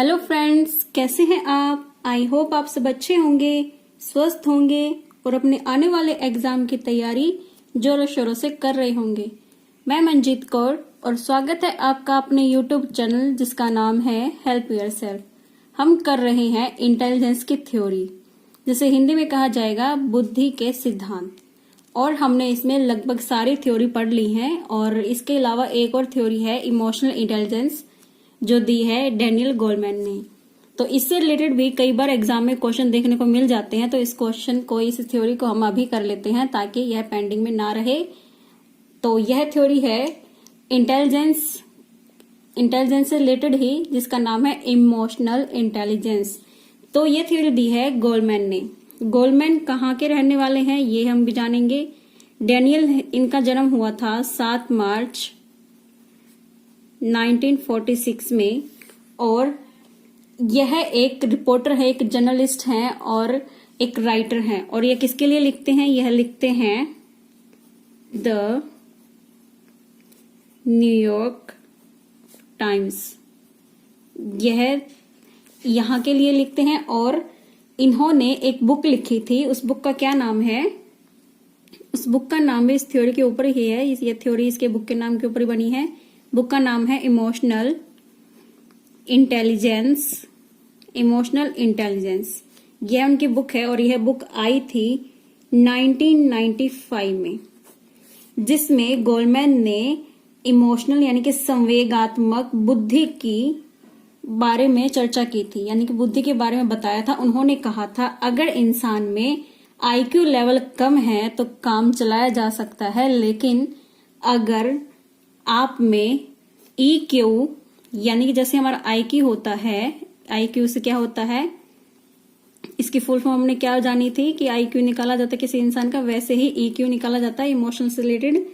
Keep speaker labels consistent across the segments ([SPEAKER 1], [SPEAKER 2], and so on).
[SPEAKER 1] Hello friends, कैसे हैं आप। आई होप आप सब अच्छे होंगे, स्वस्थ होंगे और अपने आने वाले एग्जाम की तैयारी जोरों शोरों से कर रहे होंगे। मैं मंजीत कौर और स्वागत है आपका अपने यूट्यूब चैनल जिसका नाम है हेल्प योरसेल्फ। हम कर रहे हैं इंटेलिजेंस की थ्योरी, जिसे हिंदी में कहा जाएगा बुद्धि के सिद्धांत। और हमने इसमें लगभग सारी थ्योरी पढ़ ली है और इसके अलावा एक और थ्योरी है इमोशनल इंटेलिजेंस, जो दी है डैनियल गोलमैन ने। तो इससे रिलेटेड भी कई बार एग्जाम में क्वेश्चन देखने को मिल जाते हैं, तो इस क्वेश्चन को, इस थ्योरी को हम अभी कर लेते हैं ताकि यह पेंडिंग में ना रहे। तो यह थ्योरी है इंटेलिजेंस से रिलेटेड ही, जिसका नाम है इमोशनल इंटेलिजेंस। तो यह थ्योरी दी है गोलमैन ने। गोलमैन कहाँ के रहने वाले हैं ये हम भी जानेंगे। डैनियल, इनका जन्म हुआ था 7 मार्च 1946 में और यह एक रिपोर्टर है, एक जर्नलिस्ट हैं और एक राइटर हैं। और यह किसके लिए लिखते हैं? यह लिखते हैं द न्यूयॉर्क टाइम्स। यह यहाँ के लिए लिखते हैं और इन्होंने एक बुक लिखी थी। उस बुक का क्या नाम है? उस बुक का नाम भी इस थ्योरी के ऊपर ही है। ये थ्योरी इसके बुक के नाम के ऊपर ही बनी है। बुक का नाम है इमोशनल इंटेलिजेंस। यह उनकी बुक है और यह बुक आई थी 1995 में, जिसमें गोलमैन ने इमोशनल यानी कि संवेगात्मक बुद्धि की बारे में चर्चा की थी, यानी कि बुद्धि के बारे में बताया था। उन्होंने कहा था अगर इंसान में आईक्यू लेवल कम है तो काम चलाया जा सकता है, लेकिन अगर आप में EQ यानी कि जैसे हमारा IQ होता है, IQ से क्या होता है, इसकी फुल फॉर्म हमने क्या जानी थी कि IQ निकाला जाता है किसी इंसान का, वैसे ही EQ निकाला जाता है इमोशनल से रिलेटेड।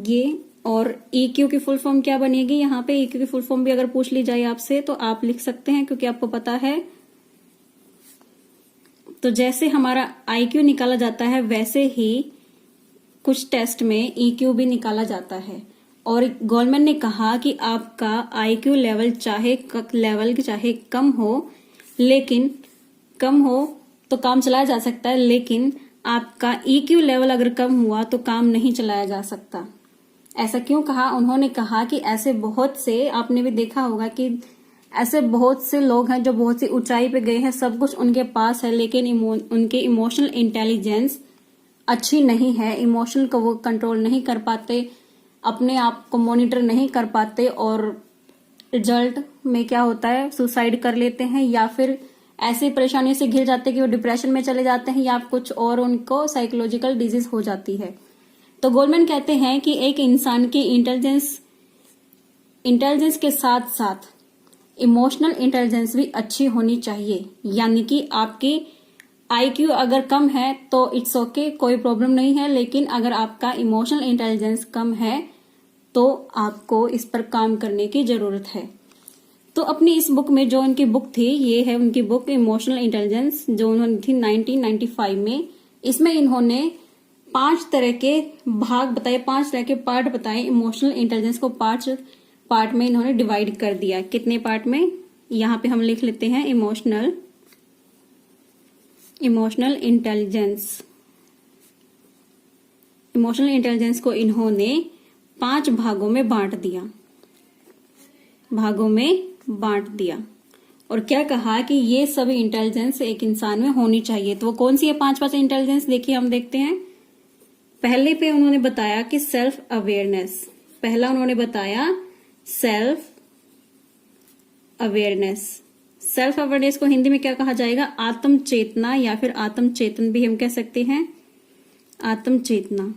[SPEAKER 1] ये और EQ की फुल फॉर्म क्या बनेगी? यहाँ पे EQ की फुल फॉर्म भी अगर पूछ ली जाए आपसे तो आप लिख सकते हैं, क्योंकि आपको पता है। तो जैसे हमारा IQ निकाला जाता है वैसे ही कुछ टेस्ट में EQ भी निकाला जाता है। और गोलमैन ने कहा कि आपका IQ लेवल चाहे कम हो, लेकिन कम हो तो काम चलाया जा सकता है, लेकिन आपका EQ लेवल अगर कम हुआ तो काम नहीं चलाया जा सकता। ऐसा क्यों कहा? उन्होंने कहा कि ऐसे बहुत से, आपने भी देखा होगा कि ऐसे बहुत से लोग हैं जो बहुत सी ऊंचाई पे गए हैं, सब कुछ उनके पास है, लेकिन उनके इमोशनल इंटेलिजेंस अच्छी नहीं है। इमोशनल को वो कंट्रोल नहीं कर पाते, अपने आप को मॉनिटर नहीं कर पाते और रिजल्ट में क्या होता है, सुसाइड कर लेते हैं या फिर ऐसी परेशानी से घिर जाते हैं कि वो डिप्रेशन में चले जाते हैं या कुछ और उनको साइकोलॉजिकल डिजीज हो जाती है। तो गोलमैन कहते हैं कि एक इंसान की इंटेलिजेंस के साथ साथ इमोशनल इंटेलिजेंस भी अच्छी होनी चाहिए। यानी कि आपकी IQ अगर कम है तो इट्स ओके, कोई प्रॉब्लम नहीं है, लेकिन अगर आपका इमोशनल इंटेलिजेंस कम है तो आपको इस पर काम करने की जरूरत है। तो अपनी इस बुक में, जो उनकी बुक थी, ये है उनकी बुक इमोशनल इंटेलिजेंस, जो उन्होंने थी 1995 में। इसमें इन्होंने 5 तरह के भाग बताए, 5 तरह के पार्ट बताए। इमोशनल इंटेलिजेंस को 5 पार्ट में इन्होंने डिवाइड कर दिया। कितने पार्ट में? यहाँ पे हम लिख लेते हैं इमोशनल इंटेलिजेंस। इमोशनल इंटेलिजेंस को इन्होंने 5 भागों में बांट दिया और क्या कहा कि ये सभी इंटेलिजेंस एक इंसान में होनी चाहिए। तो वो कौन सी है 5 इंटेलिजेंस? देखिए, हम देखते हैं। पहले पे उन्होंने बताया कि सेल्फ अवेयरनेस। पहला उन्होंने बताया सेल्फ अवेयरनेस को हिंदी में क्या कहा जाएगा? आत्म चेतना, या फिर आत्म चेतन भी हम कह सकते हैं, आत्म चेतना।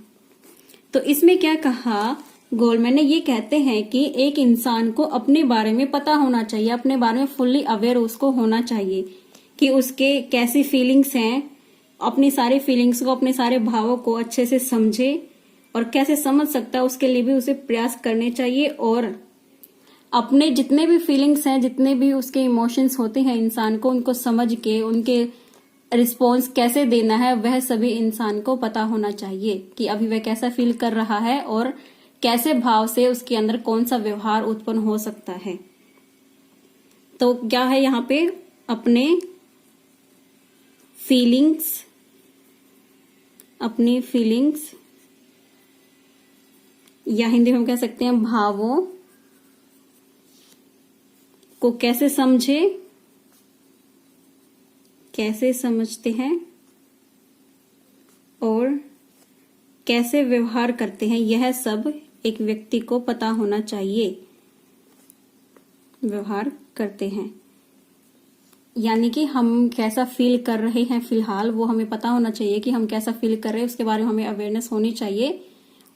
[SPEAKER 1] तो इसमें क्या कहा गोलमैन ने? ये कहते हैं कि एक इंसान को अपने बारे में पता होना चाहिए, अपने बारे में फुल्ली अवेयर उसको होना चाहिए कि उसके कैसी फीलिंग्स हैं, अपनी सारी फीलिंग्स को, अपने सारे भावों को अच्छे से समझे और कैसे समझ सकता है उसके लिए भी उसे प्रयास करने चाहिए। और अपने जितने भी फीलिंग्स हैं, जितने भी उसके इमोशंस होते हैं इंसान को, उनको समझ के उनके रिस्पॉन्स कैसे देना है, वह सभी इंसान को पता होना चाहिए कि अभी वह कैसा फील कर रहा है और कैसे भाव से उसके अंदर कौन सा व्यवहार उत्पन्न हो सकता है। तो क्या है यहाँ पे, अपने फीलिंग्स या हिंदी में हम कह सकते हैं भावों को कैसे समझते हैं और कैसे व्यवहार करते हैं, यह सब एक व्यक्ति को पता होना चाहिए। व्यवहार करते हैं यानी कि हम कैसा फील कर रहे हैं फिलहाल, वो हमें पता होना चाहिए कि हम कैसा फील कर रहे हैं, उसके बारे में हमें अवेयरनेस होनी चाहिए।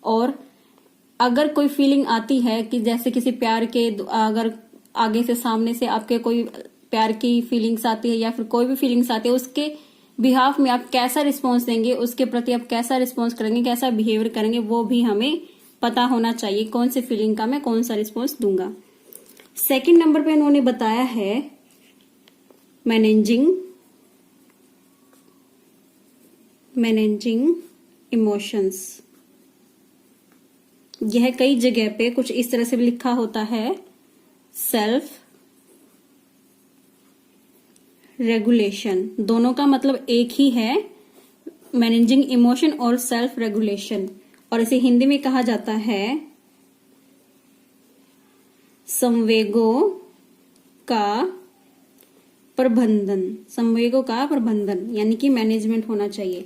[SPEAKER 1] और अगर कोई फीलिंग आती है कि जैसे किसी प्यार के, अगर आगे से सामने से आपके कोई प्यार की फीलिंग्स आती है या फिर कोई भी फीलिंग्स आती है, उसके बिहाफ में आप कैसा रिस्पॉन्स देंगे, उसके प्रति आप कैसा रिस्पॉन्स करेंगे, कैसा बिहेवियर करेंगे, वो भी हमें पता होना चाहिए। कौन सी फीलिंग का मैं कौन सा रिस्पॉन्स दूंगा। सेकंड नंबर पे इन्होंने बताया है मैनेजिंग इमोशंस। यह कई जगह पे कुछ इस तरह से भी लिखा होता है, सेल्फ रेगुलेशन। दोनों का मतलब एक ही है, मैनेजिंग इमोशन और सेल्फ रेगुलेशन। और इसे हिंदी में कहा जाता है संवेगों का प्रबंधन यानी कि मैनेजमेंट होना चाहिए।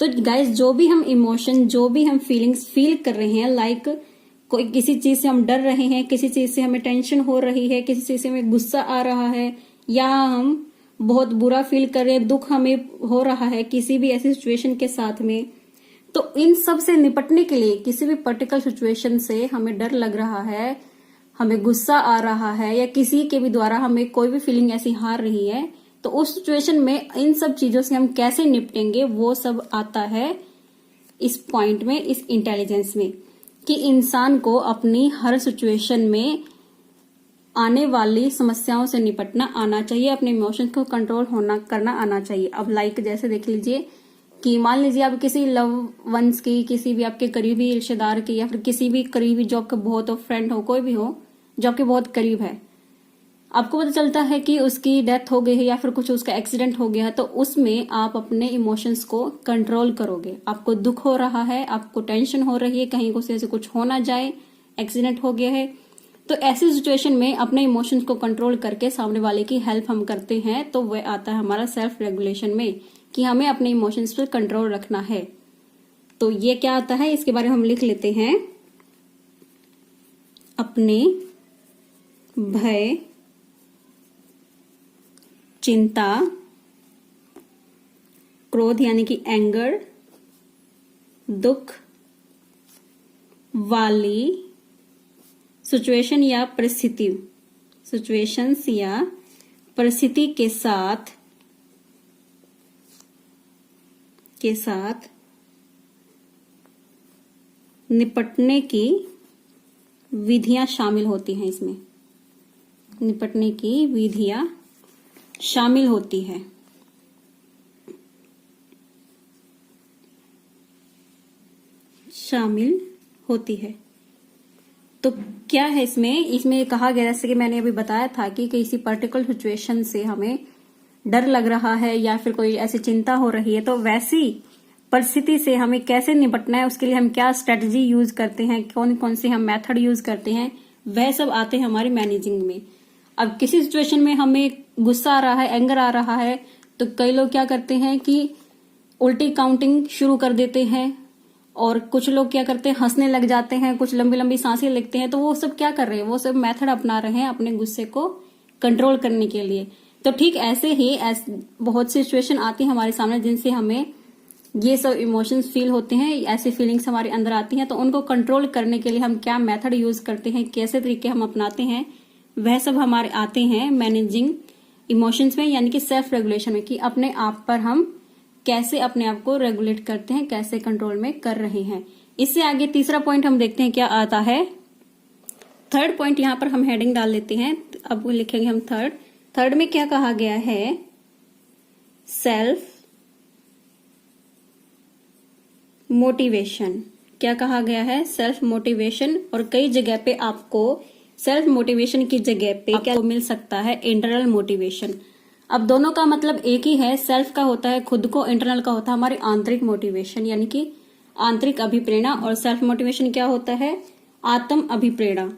[SPEAKER 1] तो गाइस, जो भी हम इमोशन, जो भी हम फीलिंग्स फील कर रहे हैं, लाइक कोई किसी चीज से हम डर रहे हैं, किसी चीज से हमें टेंशन हो रही है, किसी चीज से हमें गुस्सा आ रहा है, या हम बहुत बुरा फील कर रहे हैं, दुख हमें हो रहा है किसी भी ऐसी सिचुएशन के साथ में, तो इन सब से निपटने के लिए, किसी भी पर्टिकुलर सिचुएशन से हमें डर लग रहा है, हमें गुस्सा आ रहा है, या किसी के भी द्वारा हमें कोई भी फीलिंग ऐसी हार रही है, तो उस सिचुएशन में इन सब चीजों से हम कैसे निपटेंगे, वो सब आता है इस पॉइंट में, इस इंटेलिजेंस में, कि इंसान को अपनी हर सिचुएशन में आने वाली समस्याओं से निपटना आना चाहिए, अपने इमोशंस को कंट्रोल करना आना चाहिए। अब लाइक जैसे देख लीजिए कि मान लीजिए आप किसी लव वंस की, किसी भी आपके करीबी रिश्तेदार की, या फिर किसी भी करीबी जो आपका बहुत फ्रेंड हो, कोई भी हो जो आपके बहुत करीब है, आपको पता चलता है कि उसकी डेथ हो गई है या फिर कुछ उसका एक्सीडेंट हो गया है, तो उसमें आप अपने इमोशंस को कंट्रोल करोगे। आपको दुख हो रहा है, आपको टेंशन हो रही है, कहीं से कुछ हो ना जाए, एक्सीडेंट हो गया है, तो ऐसी सिचुएशन में अपने इमोशंस को कंट्रोल करके सामने वाले की हेल्प हम करते हैं। तो वह आता है हमारा सेल्फ रेगुलेशन में, कि हमें अपने इमोशंस पर कंट्रोल रखना है। तो ये क्या आता है, इसके बारे में हम लिख लेते हैं, अपने भय, चिंता, क्रोध यानी कि एंगर, दुख वाली सिचुएशन या परिस्थिति के साथ निपटने की विधियां शामिल होती हैं। इसमें निपटने की विधियां शामिल होती है। तो क्या है इसमें कहा गया, जैसे कि मैंने अभी बताया था कि किसी पर्टिकुलर सिचुएशन से हमें डर लग रहा है या फिर कोई ऐसी चिंता हो रही है, तो वैसी परिस्थिति से हमें कैसे निपटना है, उसके लिए हम क्या स्ट्रेटजी यूज करते हैं, कौन कौन से हम मेथड यूज करते हैं, वह सब आते हैं हमारी मैनेजिंग में। अब किसी सिचुएशन में हमें गुस्सा आ रहा है, एंगर आ रहा है, तो कई लोग क्या करते हैं कि उल्टी काउंटिंग शुरू कर देते हैं, और कुछ लोग क्या करते हैं, हंसने लग जाते हैं, कुछ लंबी लंबी सांसें लेते हैं। तो वो सब क्या कर रहे हैं, वो सब मेथड अपना रहे हैं अपने गुस्से को कंट्रोल करने के लिए। तो ठीक ऐसे ही बहुत सी सिचुएशन आती है हमारे सामने जिनसे हमें ये सब इमोशंस फील होते हैं, ऐसी फीलिंग्स हमारे अंदर आती हैं, तो उनको कंट्रोल करने के लिए हम क्या मेथड यूज करते हैं, कैसे तरीके हम अपनाते हैं, वह सब हमारे आते हैं मैनेजिंग इमोशंस में, यानी कि सेल्फ रेगुलेशन में, कि अपने आप पर हम कैसे अपने आप को रेगुलेट करते हैं, कैसे कंट्रोल में कर रहे हैं। इससे आगे तीसरा पॉइंट हम देखते हैं क्या आता है। थर्ड पॉइंट यहां पर हम हेडिंग डाल लेते हैं, अब लिखेंगे हम थर्ड में क्या कहा गया है, सेल्फ मोटिवेशन, क्या कहा गया है, सेल्फ मोटिवेशन, और कई जगह पे आपको सेल्फ मोटिवेशन की जगह पे क्या मिल सकता है, इंटरनल मोटिवेशन। अब दोनों का मतलब एक ही है। सेल्फ का होता है खुद को, इंटरनल का होता है हमारी आंतरिक मोटिवेशन यानी कि आंतरिक अभिप्रेरणा, और सेल्फ मोटिवेशन क्या होता है, आत्म अभिप्रेरणा।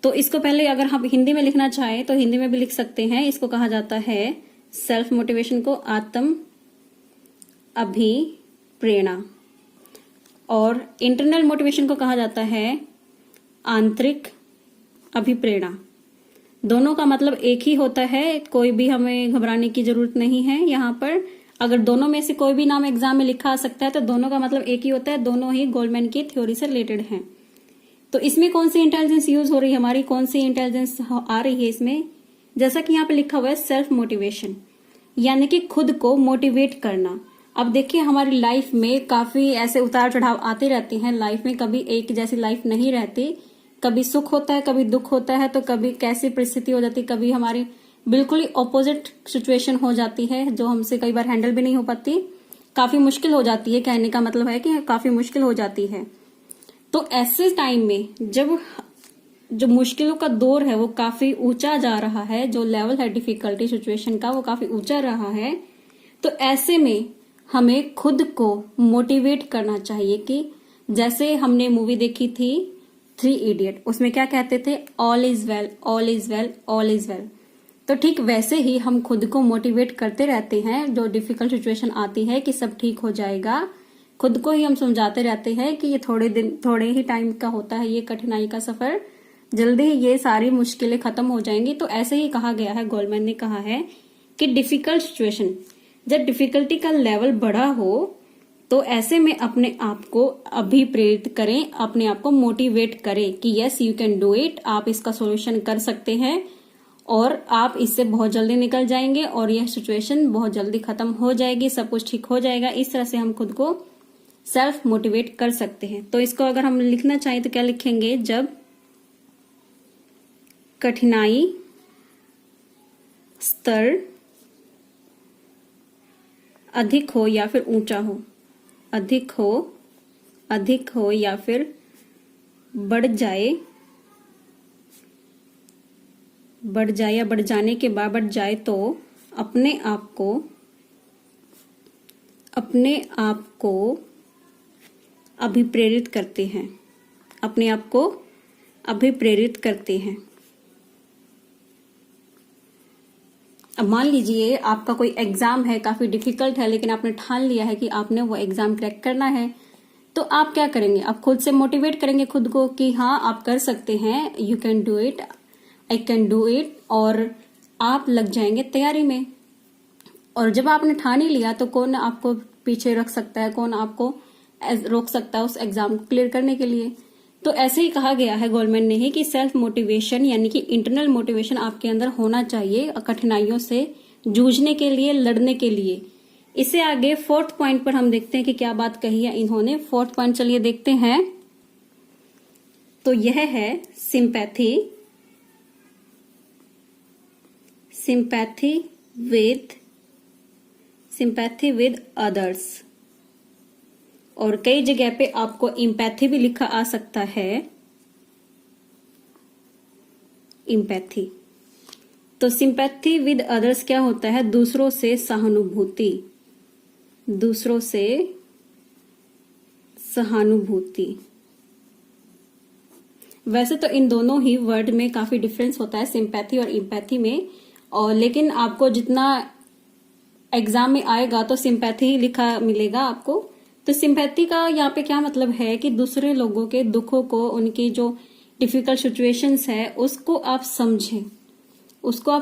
[SPEAKER 1] तो इसको पहले अगर हम हिंदी में लिखना चाहें तो हिंदी में भी लिख सकते हैं। इसको कहा जाता है सेल्फ मोटिवेशन को आत्म अभिप्रेरणा, और इंटरनल मोटिवेशन को कहा जाता है आंतरिक अभिप्रेरणा। दोनों का मतलब एक ही होता है, कोई भी हमें घबराने की जरूरत नहीं है। यहाँ पर अगर दोनों में से कोई भी नाम एग्जाम में लिखा आ सकता है तो दोनों का मतलब एक ही होता है, दोनों ही गोल्डमैन की थ्योरी से रिलेटेड हैं। तो इसमें कौन सी इंटेलिजेंस यूज हो रही है, हमारी कौन सी इंटेलिजेंस आ रही है इसमें, जैसा कि यहाँ पे लिखा हुआ है सेल्फ मोटिवेशन, यानी कि खुद को मोटिवेट करना। अब देखिए हमारी लाइफ में काफी ऐसे उतार चढ़ाव आते रहते हैं। लाइफ में कभी एक जैसी लाइफ नहीं रहती, कभी सुख होता है, कभी दुख होता है, तो कभी कैसी परिस्थिति हो जाती है, कभी हमारी बिल्कुल ही ऑपोजिट सिचुएशन हो जाती है जो हमसे कई बार हैंडल भी नहीं हो पाती, काफी मुश्किल हो जाती है। कहने का मतलब है कि काफी मुश्किल हो जाती है। तो ऐसे टाइम में जब जो मुश्किलों का दौर है वो काफी ऊंचा जा रहा है, जो लेवल है डिफिकल्टी सिचुएशन का वो काफी ऊंचा रहा है, तो ऐसे में हमें खुद को मोटिवेट करना चाहिए कि जैसे हमने मूवी देखी थी 3 इडियट, उसमें क्या कहते थे, all is well, all is well, all is well. तो ठीक वैसे ही हम खुद को मोटिवेट करते रहते हैं जो डिफिकल्ट सिचुएशन आती है कि सब ठीक हो जाएगा। खुद को ही हम समझाते रहते हैं कि ये थोड़े ही टाइम का होता है, ये कठिनाई का सफर, जल्दी ही ये सारी मुश्किलें खत्म हो जाएंगी। तो ऐसे ही कहा गया है, गोल्डमैन ने कहा है कि डिफिकल्ट सिचुएशन, जब डिफिकल्टी का लेवल बड़ा हो तो ऐसे में अपने आप को अभिप्रेरित करें, अपने आप को मोटिवेट करें कि yes you can do it, आप इसका सॉल्यूशन कर सकते हैं और आप इससे बहुत जल्दी निकल जाएंगे और यह सिचुएशन बहुत जल्दी खत्म हो जाएगी, सब कुछ ठीक हो जाएगा। इस तरह से हम खुद को सेल्फ मोटिवेट कर सकते हैं। तो इसको अगर हम लिखना चाहें तो क्या लिखेंगे, जब कठिनाई स्तर अधिक हो या फिर ऊंचा हो, अधिक हो या फिर बढ़ जाए या बढ़ जाने के बाद बढ़ जाए, तो अपने आप को अभिप्रेरित करते हैं, अपने आप को अभिप्रेरित करते हैं। अब मान लीजिए आपका कोई एग्जाम है, काफी डिफिकल्ट है, लेकिन आपने ठान लिया है कि आपने वो एग्जाम क्रैक करना है, तो आप क्या करेंगे, आप खुद से मोटिवेट करेंगे खुद को कि हाँ आप कर सकते हैं, you can do it, I can do it, और आप लग जाएंगे तैयारी में। और जब आपने ठान ही लिया तो कौन आपको पीछे रख सकता है, कौन आपको रोक सकता है उस एग्जाम को क्लियर करने के लिए। तो ऐसे ही कहा गया है गोल्डमैन ने ही कि सेल्फ मोटिवेशन यानी कि इंटरनल मोटिवेशन आपके अंदर होना चाहिए कठिनाइयों से जूझने के लिए, लड़ने के लिए। इससे आगे 4th पॉइंट पर हम देखते हैं कि क्या बात कही है इन्होंने। 4th पॉइंट चलिए देखते हैं। तो यह है सिंपैथी विद अदर्स, और कई जगह पे आपको इम्पैथी भी लिखा आ सकता है, इम्पैथी। तो सिंपैथी विद अदर्स क्या होता है, दूसरों से सहानुभूति, दूसरों से सहानुभूति। वैसे तो इन दोनों ही वर्ड में काफी डिफरेंस होता है, सिंपैथी और इम्पैथी में, और लेकिन आपको जितना एग्जाम में आएगा तो सिंपैथी ही लिखा मिलेगा आपको। तो सिंपैथी का यहाँ पे क्या मतलब है कि दूसरे लोगों के दुखों को, उनकी जो डिफिकल्ट सिचुएशंस है उसको आप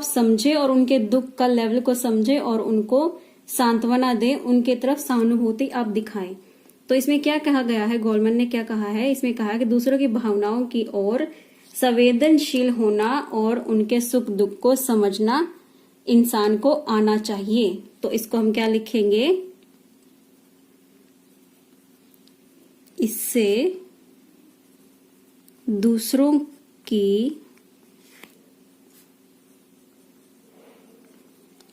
[SPEAKER 1] समझें और उनके दुख का लेवल को समझें और उनको सांत्वना दें, उनके तरफ सहानुभूति आप दिखाएं। तो इसमें क्या कहा गया है, गोल्डमैन ने क्या कहा है, इसमें कहा कि दूसरों की भावनाओं की ओर संवेदनशील होना और उनके सुख दुख को समझना इंसान को आना चाहिए। तो इसको हम क्या लिखेंगे, इससे दूसरों की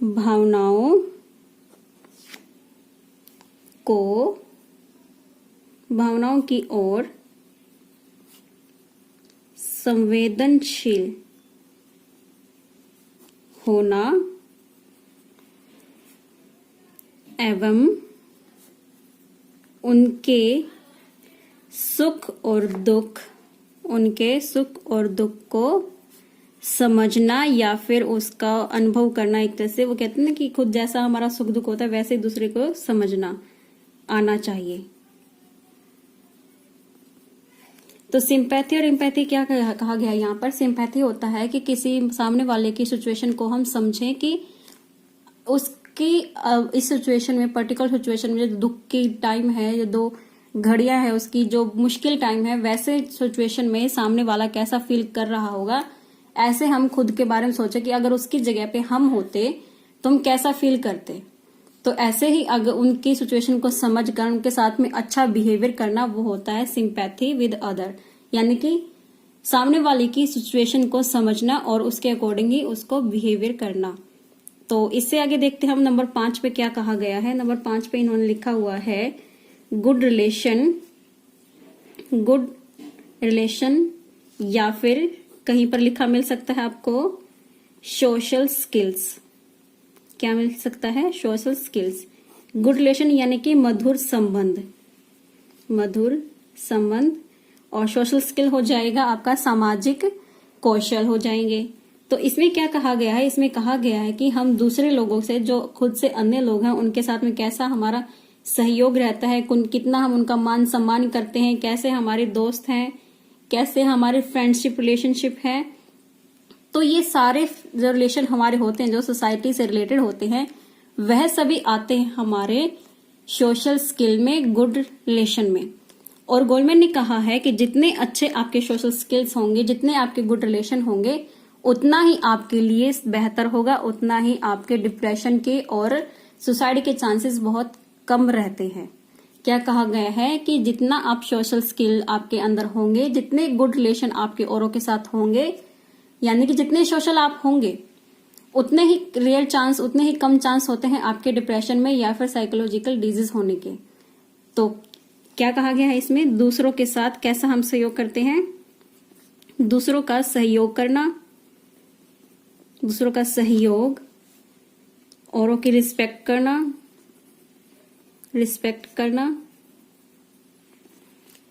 [SPEAKER 1] भावनाओं को भावनाओं की ओर संवेदनशील होना एवं उनके सुख और दुख को समझना या फिर उसका अनुभव करना। एक तरह से वो कहते हैं ना कि खुद जैसा हमारा सुख दुख होता है वैसे ही दूसरे को समझना आना चाहिए। तो सिंपैथी और एम्पैथी क्या कहा गया यहाँ पर? सिंपैथी होता है कि किसी सामने वाले की सिचुएशन को हम समझें कि उसकी इस सिचुएशन में, पर्टिकुलर सिचुएशन में जो दुख की टाइम है, जो 2 घड़ियां है उसकी, जो मुश्किल टाइम है, वैसे सिचुएशन में सामने वाला कैसा फील कर रहा होगा, ऐसे हम खुद के बारे में सोचे कि अगर उसकी जगह पे हम होते तो हम कैसा फील करते। तो ऐसे ही अगर उनकी सिचुएशन को समझकर उनके साथ में अच्छा बिहेवियर करना, वो होता है सिंपैथी विद अदर, यानी कि सामने वाले की सिचुएशन को समझना और उसके अकॉर्डिंग ही उसको बिहेवियर करना। तो इससे आगे देखते हैं हम नंबर 5 पे क्या कहा गया है। नंबर 5 पे इन्होंने लिखा हुआ है गुड रिलेशन या फिर कहीं पर लिखा मिल सकता है आपको सोशल स्किल्स। क्या मिल सकता है? Social skills. गुड रिलेशन यानी कि मधुर संबंध, और सोशल स्किल हो जाएगा आपका सामाजिक कौशल हो जाएंगे। तो इसमें क्या कहा गया है? इसमें कहा गया है कि हम दूसरे लोगों से, जो खुद से अन्य लोग हैं, उनके साथ में कैसा हमारा सहयोग रहता है, कितना हम उनका मान सम्मान करते हैं, कैसे हमारे दोस्त हैं, कैसे हमारे फ्रेंडशिप रिलेशनशिप है। तो ये सारे जो रिलेशन हमारे होते हैं, जो सोसाइटी से रिलेटेड होते हैं, वह सभी आते हैं हमारे सोशल स्किल में, गुड रिलेशन में। और गोलमैन ने कहा है कि जितने अच्छे आपके सोशल स्किल्स होंगे, जितने आपके गुड रिलेशन होंगे, उतना ही आपके लिए बेहतर होगा, उतना ही आपके डिप्रेशन के और सुसाइड के चांसेस बहुत कम रहते हैं। क्या कहा गया है कि जितना आप सोशल स्किल आपके अंदर होंगे, जितने गुड रिलेशन आपके औरों के साथ होंगे, यानी कि जितने सोशल आप होंगे, उतने ही रियल चांस, उतने ही कम चांस होते हैं आपके डिप्रेशन में या फिर साइकोलॉजिकल डिजीज होने के। तो क्या कहा गया है इसमें? दूसरों के साथ कैसा हम सहयोग करते हैं? दूसरों का सहयोग करना, दूसरों का सहयोग, औरों की रिस्पेक्ट करना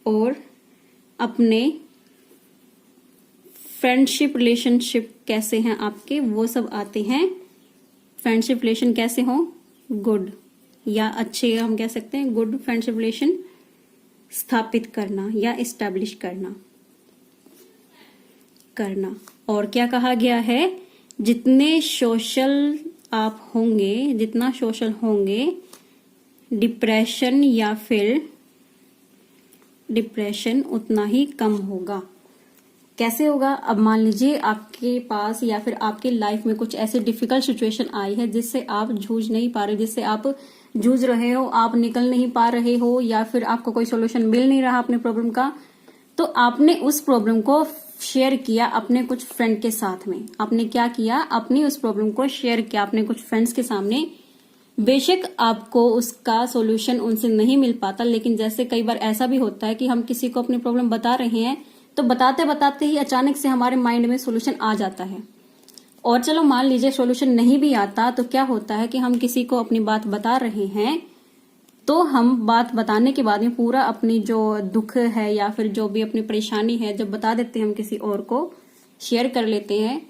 [SPEAKER 1] और अपने फ्रेंडशिप रिलेशनशिप कैसे हैं आपके, वो सब आते हैं। फ्रेंडशिप रिलेशन कैसे हो? गुड या अच्छे, हम कह सकते हैं गुड फ्रेंडशिप रिलेशन स्थापित करना या इस्टेब्लिश करना। और क्या कहा गया है? जितने सोशल आप होंगे, जितना सोशल होंगे, डिप्रेशन उतना ही कम होगा। कैसे होगा? अब मान लीजिए आपके पास या फिर आपकी लाइफ में कुछ ऐसी डिफिकल्ट सिचुएशन आई है जिससे आप जूझ नहीं पा रहे, जिससे आप जूझ रहे हो, आप निकल नहीं पा रहे हो, या फिर आपको कोई सोल्यूशन मिल नहीं रहा अपने प्रॉब्लम का। तो आपने उस प्रॉब्लम को शेयर किया अपने कुछ फ्रेंड के साथ में। आपने क्या किया? अपनी उस प्रॉब्लम को शेयर किया अपने कुछ फ्रेंड्स के सामने। बेशक आपको उसका सॉल्यूशन उनसे नहीं मिल पाता, लेकिन जैसे कई बार ऐसा भी होता है कि हम किसी को अपनी प्रॉब्लम बता रहे हैं, तो बताते बताते ही अचानक से हमारे माइंड में सॉल्यूशन आ जाता है। और चलो मान लीजिए सॉल्यूशन नहीं भी आता, तो क्या होता है कि हम किसी को अपनी बात बता रहे हैं, तो हम बात बताने के बाद में पूरा अपनी जो दुख है या फिर जो भी अपनी परेशानी है जब बता देते हैं, हम किसी और को शेयर कर लेते हैं,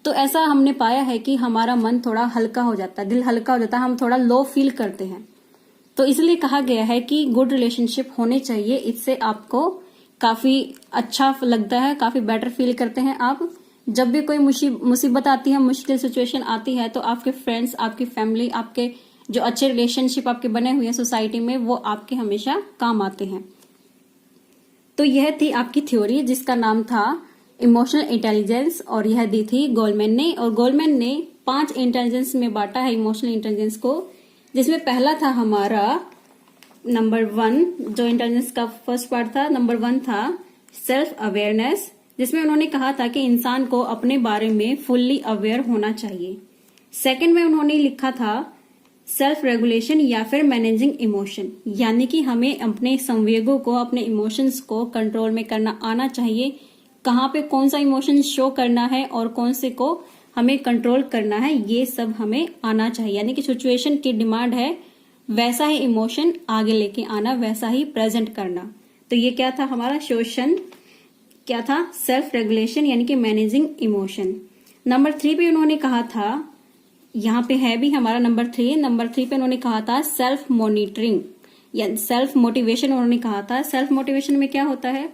[SPEAKER 1] तो ऐसा हमने पाया है कि हमारा मन थोड़ा हल्का हो जाता है, दिल हल्का हो जाता है, हम थोड़ा लो फील करते हैं। तो इसलिए कहा गया है कि गुड रिलेशनशिप होने चाहिए। इससे आपको काफी अच्छा लगता है, काफी बेटर फील करते हैं आप। जब भी कोई मुसीबत आती है, मुश्किल सिचुएशन आती है, तो आपके फ्रेंड्स, आपकी फैमिली, आपके जो अच्छे रिलेशनशिप आपके बने हुए हैं सोसाइटी में, वो आपके हमेशा काम आते हैं। तो यह थी आपकी थ्योरी जिसका नाम था इमोशनल इंटेलिजेंस, और यह दी थी गोलमैन ने। और गोलमैन ने 5 इंटेलिजेंस में बांटा है इमोशनल इंटेलिजेंस को, जिसमें पहला था हमारा नंबर 1, जो इंटेलिजेंस का फर्स्ट पार्ट था, नंबर 1 था सेल्फ अवेयरनेस, जिसमें उन्होंने कहा था कि इंसान को अपने बारे में फुल्ली अवेयर होना चाहिए। सेकंड में उन्होंने लिखा था सेल्फ रेगुलेशन या फिर मैनेजिंग इमोशन, यानी कि हमें अपने संवेगों को, अपने इमोशंस को कंट्रोल में करना आना चाहिए। कहाँ पे कौन सा इमोशन शो करना है और कौन से को हमें कंट्रोल करना है, ये सब हमें आना चाहिए। यानी कि सिचुएशन की डिमांड है वैसा ही इमोशन आगे लेके आना, वैसा ही प्रेजेंट करना। तो ये क्या था हमारा क्वेश्चन, क्या था, सेल्फ रेगुलेशन यानी कि मैनेजिंग इमोशन। नंबर 3 पे उन्होंने कहा था, यहाँ पे है भी हमारा नंबर 3 पे उन्होंने कहा था सेल्फ मॉनिटरिंग या सेल्फ मोटिवेशन। उन्होंने कहा था सेल्फ मोटिवेशन में क्या होता है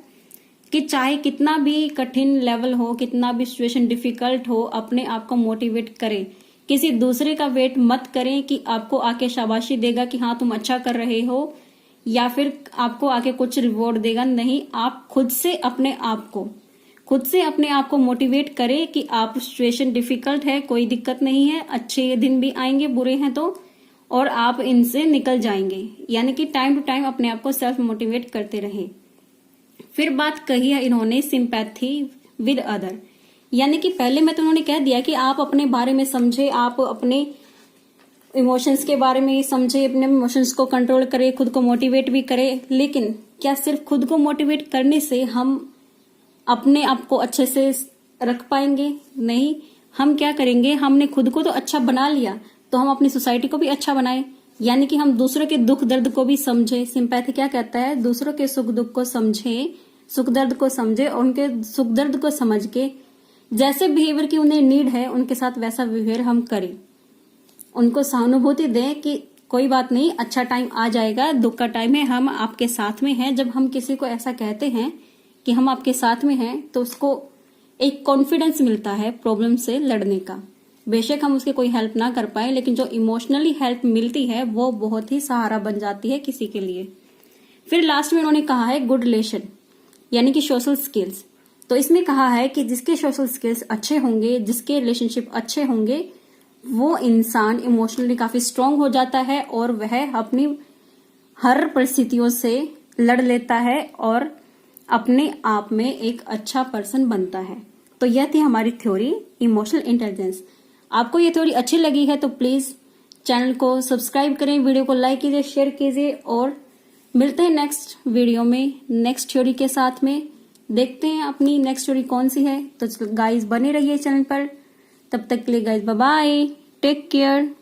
[SPEAKER 1] कि चाहे कितना भी कठिन लेवल हो, कितना भी सिचुएशन डिफिकल्ट हो, अपने आप को मोटिवेट करें। किसी दूसरे का वेट मत करें कि आपको आके शाबाशी देगा कि हाँ तुम अच्छा कर रहे हो, या फिर आपको आके कुछ रिवॉर्ड देगा। नहीं, आप खुद से अपने आप को मोटिवेट करें कि आप सिचुएशन डिफिकल्ट है, कोई दिक्कत नहीं है, अच्छे दिन भी आएंगे, बुरे हैं तो, और आप इनसे निकल जाएंगे। यानी कि टाइम टू टाइम अपने आप को सेल्फ मोटिवेट करते रहे। फिर बात कही है इन्होंने सिंपैथी विद अदर, यानी कि पहले में तो उन्होंने कह दिया कि आप अपने बारे में समझे, आप अपने इमोशंस के बारे में समझे, अपने इमोशंस को कंट्रोल करें, खुद को मोटिवेट भी करें। लेकिन क्या सिर्फ खुद को मोटिवेट करने से हम अपने आप को अच्छे से रख पाएंगे? नहीं, हम क्या करेंगे, हमने खुद को तो अच्छा बना लिया तो हम अपनी सोसाइटी को भी अच्छा बनाएं। यानी कि हम दूसरों के दुख दर्द को भी समझे। सिंपैथी क्या कहता है, दूसरों के सुख दुख को समझे, सुख दर्द को समझे, और उनके सुख दर्द को समझ के जैसे बिहेवियर की उन्हें नीड है उनके साथ वैसा बिहेवियर हम करें। उनको सहानुभूति दें कि कोई बात नहीं, अच्छा टाइम आ जाएगा, दुख का टाइम है, हम आपके साथ में हैं। जब हम किसी को ऐसा कहते हैं कि हम आपके साथ में हैं तो उसको एक कॉन्फिडेंस मिलता है प्रॉब्लम से लड़ने का। बेशक हम उसकी कोई हेल्प ना कर पाए, लेकिन जो इमोशनली हेल्प मिलती है वो बहुत ही सहारा बन जाती है किसी के लिए। फिर लास्ट में उन्होंने कहा है गुड रिलेशन यानी कि सोशल स्किल्स। तो इसमें कहा है कि जिसके सोशल स्किल्स अच्छे होंगे, जिसके रिलेशनशिप अच्छे होंगे, वो इंसान इमोशनली काफी स्ट्रांग हो जाता है और वह अपनी हर परिस्थितियों से लड़ लेता है और अपने आप में एक अच्छा पर्सन बनता है। तो यह थी हमारी थ्योरी इमोशनल इंटेलिजेंस। आपको ये थ्योरी अच्छी लगी है तो प्लीज चैनल को सब्सक्राइब करें, वीडियो को लाइक कीजिए, शेयर कीजिए, और मिलते हैं नेक्स्ट वीडियो में नेक्स्ट थ्योरी के साथ में। देखते हैं अपनी नेक्स्ट थ्योरी कौन सी है। तो गाइज बने रहिए चैनल पर, तब तक के लिए guys bye bye, take care.